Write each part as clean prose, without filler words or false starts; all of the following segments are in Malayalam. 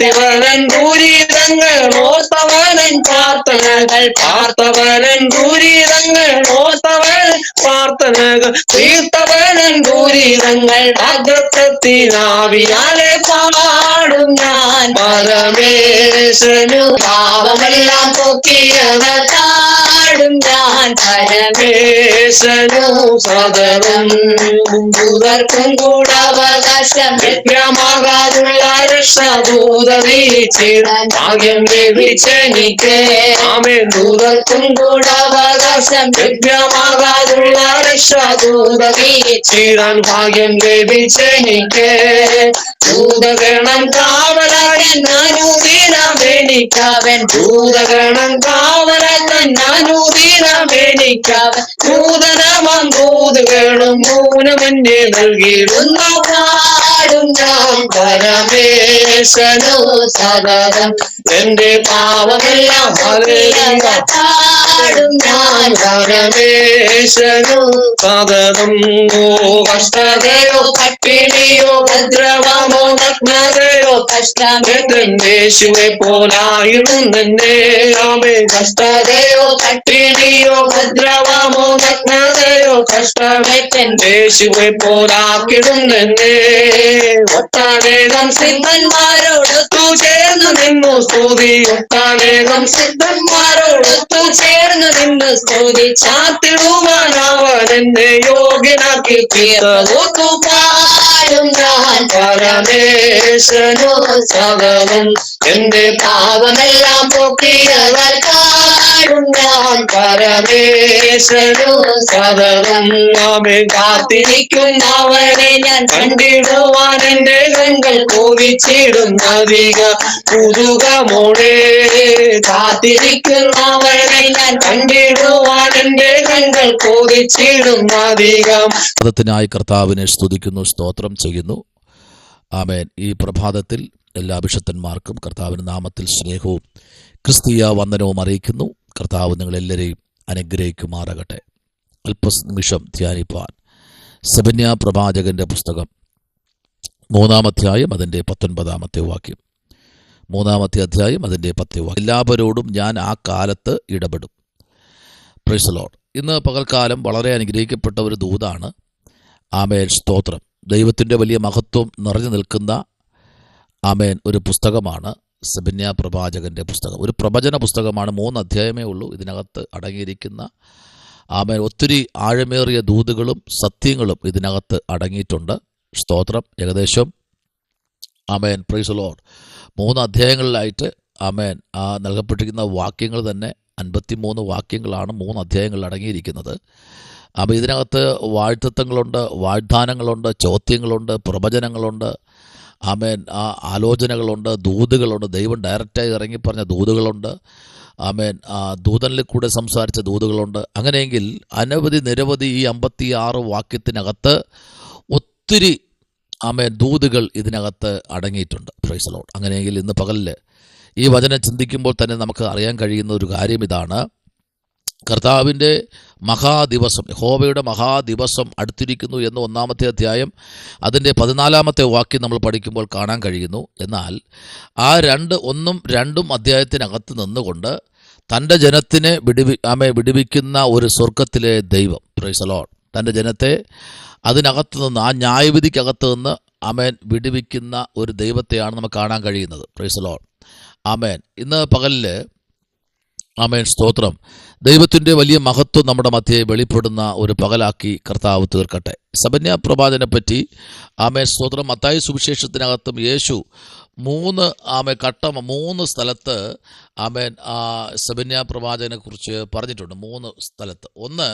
പാർത്ഥിവനൻ ദൂരിതങ്ങൾ ഓർത്തവനൻ പ്രാർത്ഥനകൾ പാർത്തവനൻ ദൂരിതങ്ങൾ ഓർത്തവൻ പ്രാർത്ഥനകൾ തീർത്തവനൻ ദൂരിതങ്ങൾ വാഗ്ദത്തത്തിനാവിയാലെ പാടും ഞാൻ പരമേശനു പാവമെല്ലാം പൊക്കിയവർ പാടും ഞാൻ പരമേശനു സദനം ദൂതർക്കും കൂടവകാശം ലഭ്യമാകാതുള്ള രക്ഷാദൂതീച്ചിടാൻ ഭാഗ്യം ലഭിച്ചെനിക്ക് ആമേൻ ദൂതർക്കും കൂടവകാശം ലഭ്യമാകാതുള്ള രക്ഷാദൂതീച്ചിടാൻ ഭാഗ്യം ലഭിച്ചെനിക്ക് ദൂതഗണം കാവലായി നാനൂദിനമെനിക്കവൻ ദൂതഗണം കാവലായി നാനൂദിനമെനിക്കവൻ നൂതനമാം ദൂതഗണം മൂലമന്യെ നൽകിയിടുന്ന പാടും ഞാൻ പരമേശനു സദനം എന്റെ പാവമെല്ലാം പാടും ഞാൻ പരമേശനു സദനം ഓ കഷ്ടതയോ പട്ടിണിയോ ഭദ്രവമോ നഗ്നതയോ കഷ്ടമേശുവെ പോലായിരുന്നെ ആമേ കഷ്ടതയോ പട്ടിണിയോ ഭദ്രവമോ നഗ്നതയോ കഷ്ടമേശുവെ പോലാക്കിടുന്നെ ഒട്ടനേകം സിദ്ധന്മാരോടൊത്തു ചേർന്ന് നിന്നു സ്തുതി ഒട്ടനേകം സിദ്ധന്മാരോടൊത്തു ചേർന്ന് നിന്ന് സ്തുതി ചാത്തിടുവാൻ അവൻ എന്നെ യോഗ്യനാക്കി തീർന്നു പാടും ഞാൻ പരമേശനു സകലം എന്റെ പാപമെല്ലാം പൊക്കിയവർ പാടും ഞാൻ പരമേശനു സകലം ആമേൻ കാത്തിരിക്കുന്നവനെ ഞാൻ കണ്ടിടുവാൻ എന്റെ കണ്ണുകൾ കോപിച്ചിടും അധിക പുതുകമോടെ കാത്തിരിക്കുന്നവനെ ഞാൻ കണ്ടിടുവാൻ എന്റെ കണ്ണുകൾ കോപിച്ചിടും അധികം. ായി കർത്താവിനെ സ്തുതിക്കുന്നു, സ്തോത്രം ചെയ്യുന്നു. ആമേൻ. ഈ പ്രഭാതത്തിൽ എല്ലാ വിശുദ്ധന്മാർക്കും കർത്താവിന്റെ നാമത്തിൽ സ്നേഹവും ക്രിസ്തീയ വന്ദനവും അറിയിക്കുന്നു. കർത്താവ് നിങ്ങളെല്ലാവരെയും അനുഗ്രഹിക്കുമാറാകട്ടെ. അല്പനിമിഷം ധ്യാനിപ്പാൻ സെബന്യ പ്രവാചകന്റെ പുസ്തകം 3-ാം അധ്യായം അതിൻ്റെ 19-ാമത്തെ വാക്യം. 3-ാമത്തെ അധ്യായം അതിൻ്റെ 10 വാക്യം. എല്ലാവരോടും ഞാൻ ആ കാലത്ത് ഇടപെടും. Price the Lord. ഇന്ന് പകൽക്കാലം വളരെ അനുഗ്രഹിക്കപ്പെട്ട ഒരു ദൂതാണ്. ആമേൻ, സ്തോത്രം. ദൈവത്തിൻ്റെ വലിയ മഹത്വം നിറഞ്ഞു നിൽക്കുന്ന ആമേൻ ഒരു പുസ്തകമാണ് സെബന്യ പ്രവാചകന്റെ പുസ്തകം. ഒരു പ്രവചന പുസ്തകമാണ്. 3 അധ്യായമേ ഉള്ളൂ. ഇതിനകത്ത് അടങ്ങിയിരിക്കുന്ന ആമേൻ ഒത്തിരി ആഴമേറിയ ദൂതുകളും സത്യങ്ങളും ഇതിനകത്ത് അടങ്ങിയിട്ടുണ്ട്. സ്തോത്രം. ഏകദേശം ആമേൻ, പ്രൈസ് ദി ലോർഡ്, 3 അധ്യായങ്ങളിലായിട്ട് ആമേൻ നൽകപ്പെട്ടിരിക്കുന്ന വാക്യങ്ങൾ തന്നെ 53 വാക്യങ്ങളാണ് 3 അധ്യായങ്ങളിൽ അടങ്ങിയിരിക്കുന്നത്. അപ്പോൾ ഇതിനകത്ത് വാഴ്ത്തത്വങ്ങളുണ്ട്, വാഗ്ദാനങ്ങളുണ്ട്, ചോദ്യങ്ങളുണ്ട്, പ്രവചനങ്ങളുണ്ട്, ആമേൻ ആലോചനകളുണ്ട്, ദൂതുകളുണ്ട്. ദൈവം ഡയറക്റ്റായി ഇറങ്ങി പറഞ്ഞ ദൂതുകളുണ്ട്. ആമേൻ ദൂതനിൽ കൂടെ സംസാരിച്ച ദൂതുകളുണ്ട്. അങ്ങനെയെങ്കിൽ നിരവധി ഈ 56 വാക്യത്തിനകത്ത് ഒത്തിരി ആമേൻ ദൂതുകൾ ഇതിനകത്ത് അടങ്ങിയിട്ടുണ്ട്. Price the Lord. അങ്ങനെയെങ്കിൽ ഇന്ന് പകലിൽ ഈ വചനം ചിന്തിക്കുമ്പോൾ തന്നെ നമുക്ക് അറിയാൻ കഴിയുന്ന ഒരു കാര്യം ഇതാണ്. കർത്താവിൻ്റെ മഹാദിവസം, യഹോവയുടെ മഹാദിവസം അടുത്തിരിക്കുന്നു എന്ന് 1-ാമത്തെ അധ്യായം അതിൻ്റെ 14-ാമത്തെ വാക്യം നമ്മൾ പഠിക്കുമ്പോൾ കാണാൻ കഴിയുന്നു. എന്നാൽ ആ 1-ഉം 2-ഉം അധ്യായത്തിനകത്ത് നിന്നുകൊണ്ട് തൻ്റെ ജനത്തിനെ വിടുവിക്കുന്ന ഒരു സ്വർഗത്തിലെ ദൈവം, പ്രൈസ് ദി ലോർഡ്, തൻ്റെ ജനത്തെ അതിനകത്ത് നിന്ന്, ആ ന്യായവിധിക്കകത്ത് നിന്ന് ആമേൻ വിടുവിക്കുന്ന ഒരു ദൈവത്തെയാണ് നമുക്ക് കാണാൻ കഴിയുന്നത്. Praise the Lord. ആമേൻ. ഇന്ന് പകലിൽ ആമേൻ, സ്തോത്രം, ദൈവത്തിൻ്റെ വലിയ മഹത്വം നമ്മുടെ മധ്യേ വെളിപ്പെടുന്ന ഒരു പകലാക്കി കർത്താവ് തീർക്കട്ടെ. സെബന്യ പ്രവാചകനെ പറ്റി ആമേൻ, സ്തോത്രം, മത്തായി സുവിശേഷത്തിനകത്തും യേശു 3 സ്ഥലത്ത് ആമേൻ സെബന്യ പ്രവാചകനെ കുറിച്ച് പറഞ്ഞിട്ടുണ്ട്. 3 സ്ഥലത്ത്. ഒന്ന്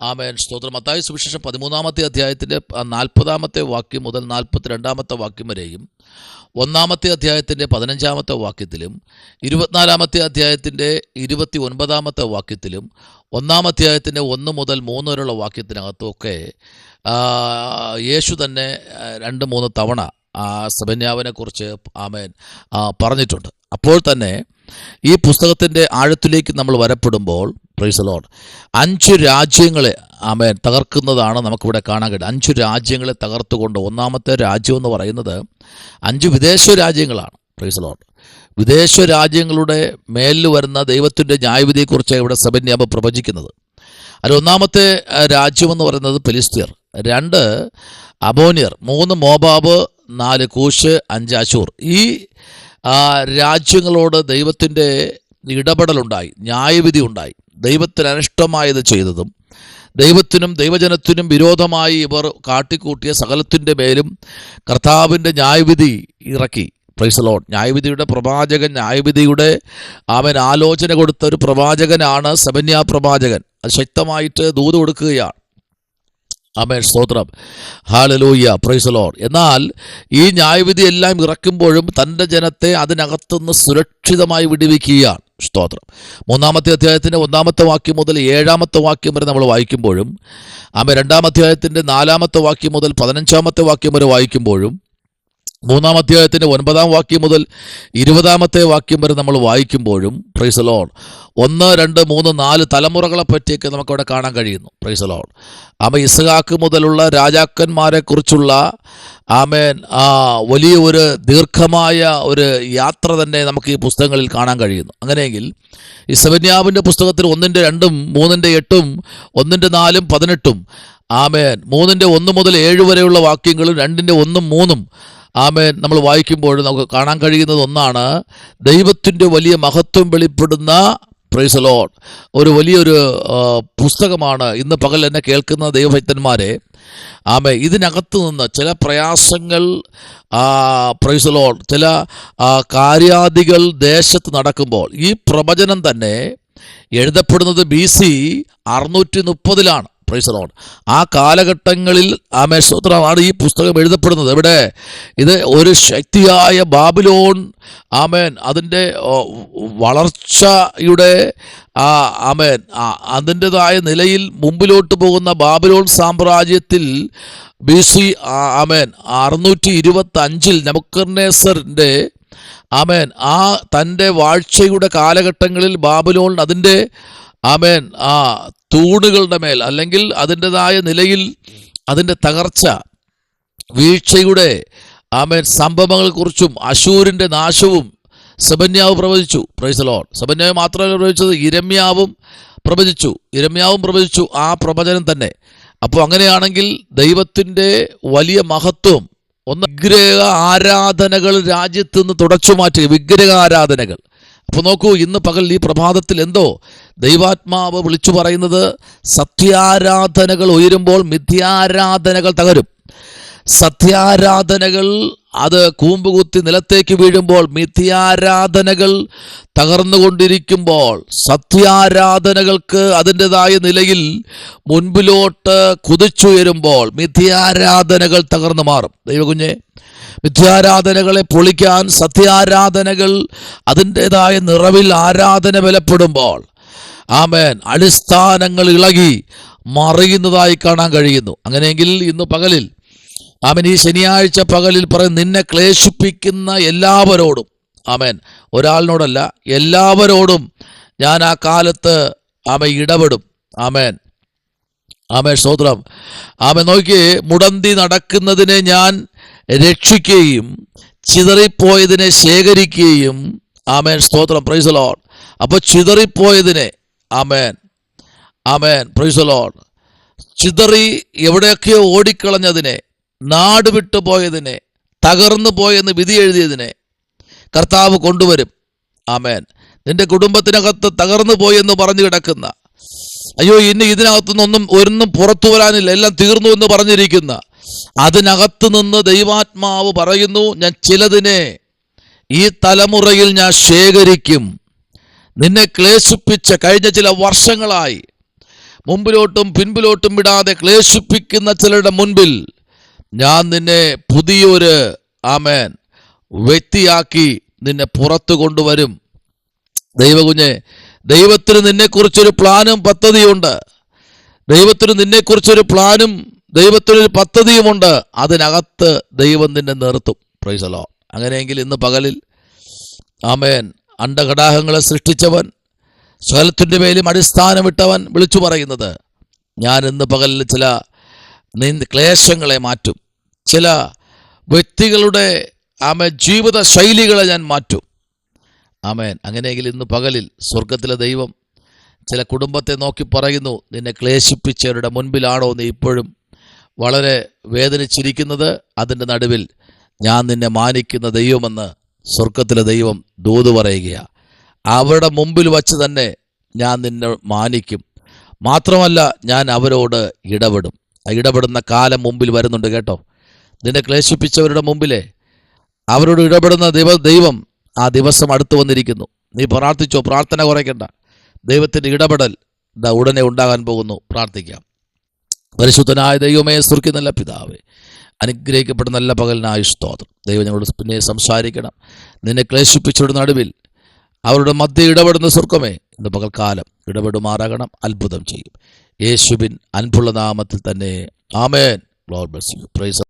ആമേൻ, സ്തോത്രം, മത്തായി സുവിശേഷം 13-ാമത്തെ അധ്യായത്തിൻ്റെ 40-ാമത്തെ വാക്യം മുതൽ 42-ാമത്തെ വാക്യം വരെയും, 1-ാമത്തെ അധ്യായത്തിൻ്റെ 15-ാമത്തെ വാക്യത്തിലും, 24-ാമത്തെ അധ്യായത്തിൻ്റെ 29-ാമത്തെ വാക്യത്തിലും, 1-ാം അധ്യായത്തിൻ്റെ 1 മുതൽ 3 വരെയുള്ള വാക്യത്തിനകത്തുമൊക്കെ യേശു തന്നെ 2-3 തവണ സെബന്യാവിനെ കുറിച്ച് ആമേൻ പറഞ്ഞിട്ടുണ്ട്. അപ്പോൾ തന്നെ ഈ പുസ്തകത്തിൻ്റെ ആഴത്തിലേക്ക് നമ്മൾ വരപ്പെടുമ്പോൾ, പ്രൈസ് ദി ലോർഡ്, 5 രാജ്യങ്ങളെ ആമേൻ തകർക്കുന്നതാണ് നമുക്കിവിടെ കാണാൻ കഴിയും. 5 രാജ്യങ്ങളെ തകർത്തുകൊണ്ട്, 1-ാമത്തെ രാജ്യം എന്ന് പറയുന്നത് 5 വിദേശ രാജ്യങ്ങളാണ്. Praise lord. വിദേശ രാജ്യങ്ങളുടെ മേലിൽ വരുന്ന ദൈവത്തിൻ്റെ ന്യായവിധിയെക്കുറിച്ച് ഇവിടെ സെബന്യാവ് പ്രവചിക്കുന്നത്. അതിൽ ഒന്നാമത്തെ രാജ്യമെന്ന് പറയുന്നത് ഫെലിസ്ത്യർ, 2 അമോന്യർ, 3 മോബാബ്, 4 കൂശ്, 5 അശൂർ. ഈ രാജ്യങ്ങളോട് ദൈവത്തിൻ്റെ ഇടപെടലുണ്ടായി, ന്യായവിധി ഉണ്ടായി. ദൈവത്തിന് അനിഷ്ടമായത് ചെയ്തതും ദൈവത്തിനും ദൈവജനത്തിനും വിരോധമായി ഇവർ കാട്ടിക്കൂട്ടിയ സകലത്തിൻ്റെ മേലും കർത്താവിൻ്റെ ന്യായവിധി ഇറക്കി. Praise Lord. ന്യായവിധിയുടെ പ്രവാചകൻ, ന്യായവിധിയുടെ അവൻ ആലോചന കൊടുത്ത ഒരു പ്രവാചകനാണ് സെബന്യാ പ്രവാചകൻ. അത് ശക്തമായിട്ട് ദൂത് കൊടുക്കുകയാണ്. ആമേൻ, സ്തോത്രം, ഹല്ലേലൂയ, പ്രൈസ് ലോർഡ്. എന്നാൽ ഈ ന്യായവിധി എല്ലാം ഇറക്കുമ്പോഴും തൻ്റെ ജനത്തെ അതിനകത്തുനിന്ന് സുരക്ഷിതമായി വിടുവിക്കുകയാണ്. സ്തോത്രം. 3-ാമത്തെ അധ്യായത്തിൻ്റെ 1-ാമത്തെ വാക്യം മുതൽ 7-ാമത്തെ വാക്യം വരെ നമ്മൾ വായിക്കുമ്പോഴും, 2-ാം അധ്യായത്തിൻ്റെ 4-ാമത്തെ വാക്യം മുതൽ 15-ാമത്തെ വാക്യം വരെ വായിക്കുമ്പോഴും, 3-ാം അധ്യായത്തിൻ്റെ 9-ാം വാക്യം മുതൽ 20-ാമത്തെ വാക്യം വരെ നമ്മൾ വായിക്കുമ്പോഴും, പ്രൈസ് ലോർഡ്, 1, 2, 3, 4 തലമുറകളെ പറ്റിയൊക്കെ നമുക്കവിടെ കാണാൻ കഴിയുന്നു. Praise Lord. ഇസ്ഹാക്ക് മുതലുള്ള രാജാക്കന്മാരെ കുറിച്ചുള്ള ആമേൻ വലിയ ഒരു ദീർഘമായ ഒരു യാത്ര തന്നെ നമുക്ക് ഈ പുസ്തകങ്ങളിൽ കാണാൻ കഴിയുന്നു. അങ്ങനെയെങ്കിൽ ഈ സെബന്യാവിൻ്റെ പുസ്തകത്തിൽ 1-ന്റെ 2-ഉം 3-ന്റെ 8-ഉം 1-ന്റെ 4-ഉം 18-ഉം ആമേൻ 3-ന്റെ 1 മുതൽ 7 വരെയുള്ള വാക്യങ്ങളും 2-ന്റെ 1-ഉം 3-ഉം ആമേൻ നമ്മൾ വായിക്കുമ്പോൾ നമുക്ക് കാണാൻ കഴിയുന്നത് ഒന്നാണ്, ദൈവത്തിൻ്റെ വലിയ മഹത്വം വെളിപ്പെടുന്ന, പ്രൈസ് ലോർഡ്, ഒരു വലിയൊരു പുസ്തകമാണ്. ഇന്ന് പകൽ എന്നെ കേൾക്കുന്ന ദൈവഭക്തന്മാരെ, ഇതിനകത്ത് നിന്ന് ചില പ്രയാസങ്ങൾ, പ്രൈസ് ലോർഡ്, ചില കാര്യാദികൾ ദേശത്ത് നടക്കുമ്പോൾ, ഈ പ്രവചനം തന്നെ എഴുതപ്പെടുന്നത് BC 630-ലാണ്. Praise Lord. ആ കാലഘട്ടങ്ങളിൽ സ്തോത്രമാണ് ഈ പുസ്തകം എഴുതപ്പെടുന്നത്. എവിടെ? ഇത് ഒരു ശക്തിയായ ബാബിലോൺ, അതിൻ്റെ വളർച്ചയുടെ അതിൻ്റെതായ നിലയിൽ മുമ്പിലോട്ട് പോകുന്ന ബാബിലോൺ സാമ്രാജ്യത്തിൽ BC 625 നെബൂഖദ്നേസറിൻ്റെ ആ തൻ്റെ വാഴ്ചയുടെ കാലഘട്ടങ്ങളിൽ ബാബിലോൺ അതിൻ്റെ തൂണുകളുടെ മേൽ, അല്ലെങ്കിൽ അതിൻ്റെതായ നിലയിൽ അതിൻ്റെ തകർച്ച, വീഴ്ചയുടെ സംഭവങ്ങളെക്കുറിച്ചും അശൂരിൻ്റെ നാശവും സെബന്യാവ് പ്രവചിച്ചു. Praise Lord. സെബന്യാവ് മാത്രമല്ല പ്രവചിച്ചത്, ഇരമ്യാവും പ്രവചിച്ചു ആ പ്രവചനം തന്നെ. അപ്പോൾ അങ്ങനെയാണെങ്കിൽ ദൈവത്തിൻ്റെ വലിയ മഹത്വം, ഒന്ന് വിഗ്രഹ ആരാധനകൾ രാജ്യത്ത് നിന്ന് തുടച്ചു മാറ്റുക, വിഗ്രഹ ആരാധനകൾ. അപ്പോൾ നോക്കൂ, ഇന്ന് പകൽ ഈ പ്രഭാതത്തിൽ എന്തോ ദൈവാത്മാവ് വിളിച്ചു പറയുന്നത്, സത്യാരാധനകൾ ഉയരുമ്പോൾ മിഥ്യാരാധനകൾ തകരും. സത്യാരാധനകൾ അത് കൂമ്പുകുത്തി നിലത്തേക്ക് വീഴുമ്പോൾ, മിഥ്യാരാധനകൾ തകർന്നുകൊണ്ടിരിക്കുമ്പോൾ, സത്യാരാധനകൾക്ക് അതിൻ്റെതായ നിലയിൽ മുൻപിലോട്ട് കുതിച്ചുയരുമ്പോൾ മിഥ്യാരാധനകൾ തകർന്നു മാറും. ദൈവകുഞ്ഞെ, മിഥ്യാരാധനകളെ പൊളിക്കാൻ സത്യാരാധനകൾ അതിൻ്റെതായ നിറവിൽ ആരാധന ബലപ്പെടുമ്പോൾ അടിസ്ഥാനങ്ങൾ ഇളകി മറിയുന്നതായി കാണാൻ കഴിയുന്നു. അങ്ങനെയെങ്കിൽ ഇന്ന് പകലിൽ ഈ ശനിയാഴ്ച പകലിൽ പറയും, നിന്നെ ക്ലേശിപ്പിക്കുന്ന എല്ലാവരോടും, ഒരാളിനോടല്ല, എല്ലാവരോടും ഞാൻ ആ കാലത്ത് ഇടപെടും. സ്തോത്രം. നോക്കിയേ, മുടന്തി നടക്കുന്നതിനെ ഞാൻ രക്ഷിക്കുകയും ചിതറിപ്പോയതിനെ ശേഖരിക്കുകയും. സ്തോത്രം, പ്രൈസ് ലോർഡ്. അപ്പോൾ ചിതറിപ്പോയതിനെ, പ്രൈസ് ലോർഡ്, ചിതറി എവിടെയൊക്കെയോ ഓടിക്കളഞ്ഞതിനെ, നാട് വിട്ടുപോയതിനെ, തകർന്നു പോയെന്ന് വിധി എഴുതിയതിനെ കർത്താവ് കൊണ്ടുവരും. നിന്റെ കുടുംബത്തിനകത്ത് തകർന്നു പോയെന്ന് പറഞ്ഞു കിടക്കുന്ന, അയ്യോ ഇനി ഇതിനകത്തുനിന്നൊന്നും ഒന്നും പുറത്തു വരാനില്ല, എല്ലാം തീർന്നു എന്ന് പറഞ്ഞിരിക്കുന്ന, അതിനകത്ത് നിന്ന് ദൈവാത്മാവ് പറയുന്നു, ഞാൻ ചിലതിനെ ഈ തലമുറയിൽ ഞാൻ ശേഖരിക്കും. നിന്നെ ക്ലേശിപ്പിച്ച കഴിഞ്ഞ ചില വർഷങ്ങളായി മുമ്പിലോട്ടും പിൻപിലോട്ടും വിടാതെ ക്ലേശിപ്പിക്കുന്ന ചിലരുടെ മുൻപിൽ ഞാൻ നിന്നെ പുതിയൊരു വ്യക്തിയാക്കി നിന്നെ പുറത്തു കൊണ്ടുവരും. ദൈവകുഞ്ഞെ, ദൈവത്തിന് നിന്നെക്കുറിച്ചൊരു പ്ലാനും പദ്ധതിയുണ്ട്. ദൈവത്തിന് നിന്നെക്കുറിച്ചൊരു പ്ലാനും ദൈവത്തിനൊരു പദ്ധതിയുമുണ്ട്. അതിനകത്ത് ദൈവം നിന്നെ നിർത്തും. Price the Lord. അങ്ങനെയെങ്കിൽ ഇന്ന് പകലിൽ അണ്ടഘടാഹങ്ങളെ സൃഷ്ടിച്ചവൻ, സകലത്തിൻ്റെ മേലും അടിസ്ഥാനമിട്ടവൻ വിളിച്ചു പറയുന്നത്, ഞാൻ ഇന്ന് പകലിൽ ചില ക്ലേശങ്ങളെ മാറ്റും. ചില വ്യക്തികളുടെ ആമേൻ ജീവിത ശൈലികളെ ഞാൻ മാറ്റും. ആമേൻ. അങ്ങനെയെങ്കിൽ ഇന്ന് പകലിൽ സ്വർഗത്തിലെ ദൈവം ചില കുടുംബത്തെ നോക്കി പറയുന്നു, നിന്നെ ക്ലേശിപ്പിച്ചവരുടെ മുൻപിലാണോ നീ ഇപ്പോഴും വളരെ വേദനിച്ചിരിക്കുന്നത്? അതിൻ്റെ നടുവിൽ ഞാൻ നിന്നെ മാനിക്കുന്ന ദൈവമെന്ന് സ്വർഗത്തിലെ ദൈവം ദൂത് പറയുകയാണ്. അവരുടെ മുമ്പിൽ വച്ച് തന്നെ ഞാൻ നിന്നെ മാനിക്കും. മാത്രമല്ല, ഞാൻ അവരോട് ഇടപെടും. ഇടപെടുന്ന കാലം മുമ്പിൽ വരുന്നുണ്ട് കേട്ടോ. നിന്നെ ക്ലേശിപ്പിച്ചവരുടെ മുമ്പിലെ അവരോട് ഇടപെടുന്ന ദൈവം ആ ദിവസം അടുത്തു വന്നിരിക്കുന്നു. നീ പ്രാർത്ഥിച്ചോ, പ്രാർത്ഥന കുറയ്ക്കണ്ട. ദൈവത്തിൻ്റെ ഇടപെടൽ ഉടനെ ഉണ്ടാകാൻ പോകുന്നു. പ്രാർത്ഥിക്കാം. പരിശുദ്ധനായ ദൈവമേ, സ്വർഗ്ഗീയ നല്ല പിതാവേ, അനുഗ്രഹിക്കപ്പെട്ട നല്ല പകലിനായി സ്തോത്രം. ദൈവം ഞങ്ങളോട് പിന്നെ സംസാരിക്കണം. നിന്നെ ക്ലേശിപ്പിച്ചവരുടെ നടുവിൽ അവരുടെ മധ്യ ഇടപെടുന്ന സ്വർഗ്ഗമേ, ഇന്ന് പകൽക്കാലം ഇടപെടുമാറാകണം. അത്ഭുതം ചെയ്യും. യേശുവിൻ അൻപുള്ള നാമത്തിൽ തന്നെ. ആമേൻ. Lord bless you. പ്രൈസ്